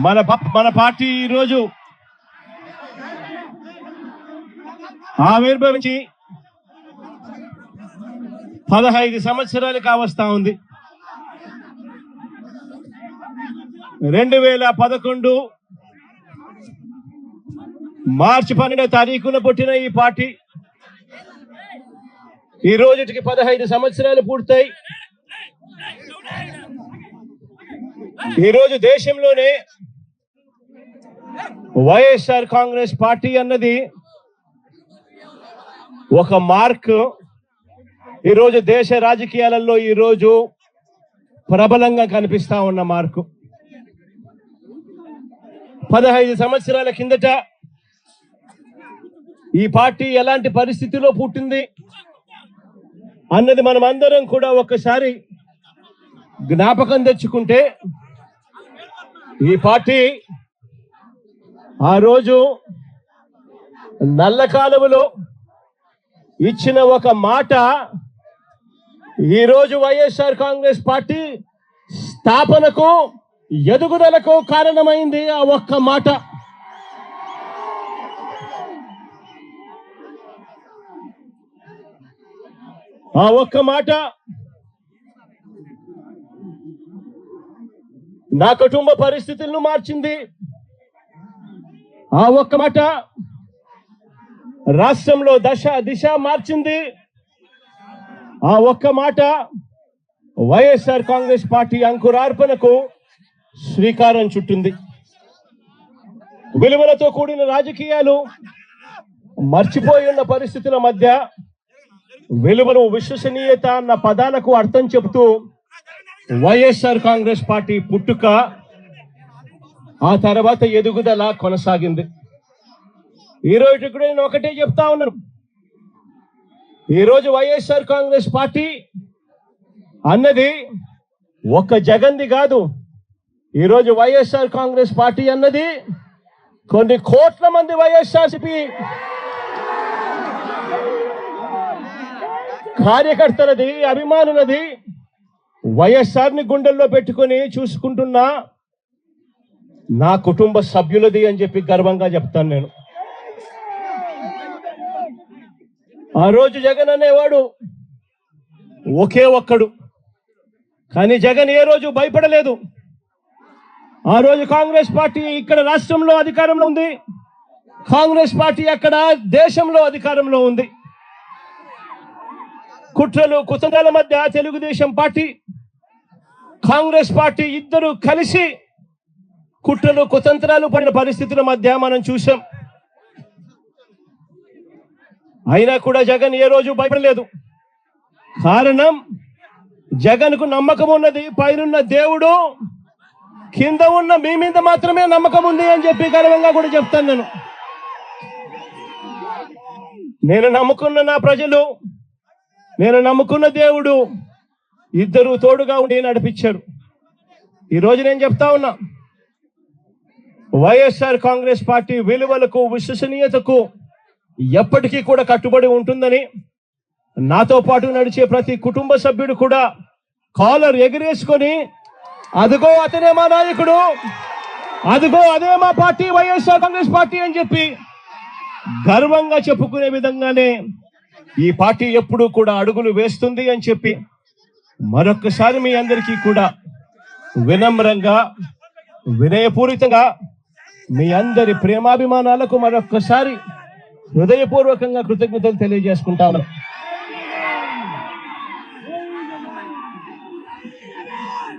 మన పార్టీ ఈరోజు ఆవిర్భవించి 15 సంవత్సరాలు కావస్తా ఉంది. 2011 మార్చి 12వ తారీఖున పుట్టిన ఈ పార్టీ ఈ రోజుకి 15 సంవత్సరాలు పూర్తయి ఈరోజు దేశంలోనే వైఎస్ఆర్ కాంగ్రెస్ పార్టీ అన్నది ఒక మార్క్. ఈరోజు దేశ రాజకీయాలలో ఈరోజు ప్రబలంగా కనిపిస్తా ఉన్న మార్కు. 15 సంవత్సరాల కిందట ఈ పార్టీ ఎలాంటి పరిస్థితిలో పుట్టింది అన్నది మనం అందరం కూడా ఒక్కసారి జ్ఞాపకం తెచ్చుకుంటే, ఈ పార్టీ ఆ రోజు నల్ల కాలువలో ఇచ్చిన ఒక మాట ఈరోజు వైఎస్ఆర్ కాంగ్రెస్ పార్టీ స్థాపనకు ఎదుగుదలకు కారణమైంది. ఆ ఒక్క మాట. ఆ ఒక్క మాట నా కుటుంబ పరిస్థితులను మార్చింది. ఆ ఒక్క మాట రాష్ట్రంలో దిశ మార్చింది. ఆ ఒక్క మాట వైఎస్ఆర్ కాంగ్రెస్ పార్టీ అంకురార్పణకు శ్రీకారం చుట్టింది. విలువలతో కూడిన రాజకీయాలు మర్చిపోయి ఉన్న పరిస్థితుల మధ్య విలువలు, విశ్వసనీయత అన్న పదాలకు అర్థం చెబుతూ వైఎస్ఆర్ కాంగ్రెస్ పార్టీ పుట్టుక, ఆ తర్వాత ఎదుగుదల కొనసాగింది. ఈరోజు కూడా నేను ఒకటే చెప్తా ఉన్నాను, ఈరోజు వైఎస్ఆర్ కాంగ్రెస్ పార్టీ అన్నది ఒక్క జగన్ది కాదు. ఈరోజు వైఎస్ఆర్ కాంగ్రెస్ పార్టీ అన్నది కొన్ని కోట్ల మంది వైఎస్ఆర్సీపీ కార్యకర్తలది, అభిమానులది. వైఎస్ఆర్ని గుండెల్లో పెట్టుకుని చూసుకుంటున్నా నా కుటుంబ సభ్యులది అని చెప్పి గర్వంగా చెప్తాను నేను. ఆ రోజు జగన్ అనేవాడు ఒకే ఒక్కడు, కానీ జగన్ ఏ రోజు భయపడలేదు. ఆ రోజు కాంగ్రెస్ పార్టీ ఇక్కడ రాష్ట్రంలో అధికారంలో ఉంది, కాంగ్రెస్ పార్టీ అక్కడ దేశంలో అధికారంలో ఉంది. కుట్రలు కుతంత్రాల మధ్య తెలుగుదేశం పార్టీ, కాంగ్రెస్ పార్టీ ఇద్దరు కలిసి కుట్రలు కుతంత్రాలు పడిన పరిస్థితుల మధ్య మనం చూసాం. అయినా కూడా జగన్ ఏ రోజు భయపడలేదు. కారణం, జగన్కు నమ్మకం ఉన్నది. పైనున్న దేవుడు, కింద ఉన్న మీ మీద మాత్రమే నమ్మకం ఉంది అని చెప్పి గర్వంగా కూడా చెప్తాను నేను నమ్ముకున్న నా ప్రజలు, నేను నమ్ముకున్న దేవుడు ఇద్దరు తోడుగా ఉండి నడిపించారు. ఈరోజు నేను చెప్తా ఉన్నా, వైఎస్ఆర్ కాంగ్రెస్ పార్టీ విలువలకు, విశ్వసనీయతకు ఎప్పటికీ కూడా కట్టుబడి ఉంటుందని నాతో పాటు నడిచే ప్రతి కుటుంబ సభ్యుడు కూడా కాలర్ ఎగిరేసుకొని, అదిగో అతనే మా నాయకుడు, అదిగో అదే మా పార్టీ వైఎస్ఆర్ కాంగ్రెస్ పార్టీ అని చెప్పి గర్వంగా చెప్పుకునే విధంగానే ఈ పార్టీ ఎప్పుడూ కూడా అడుగులు వేస్తుంది అని చెప్పి మరొక్కసారి మీ అందరికీ కూడా వినమ్రంగా, వినయపూరితంగా మీ అందరి ప్రేమాభిమానాలకు మరొక్కసారి హృదయపూర్వకంగా కృతజ్ఞతలు తెలియజేసుకుంటాను.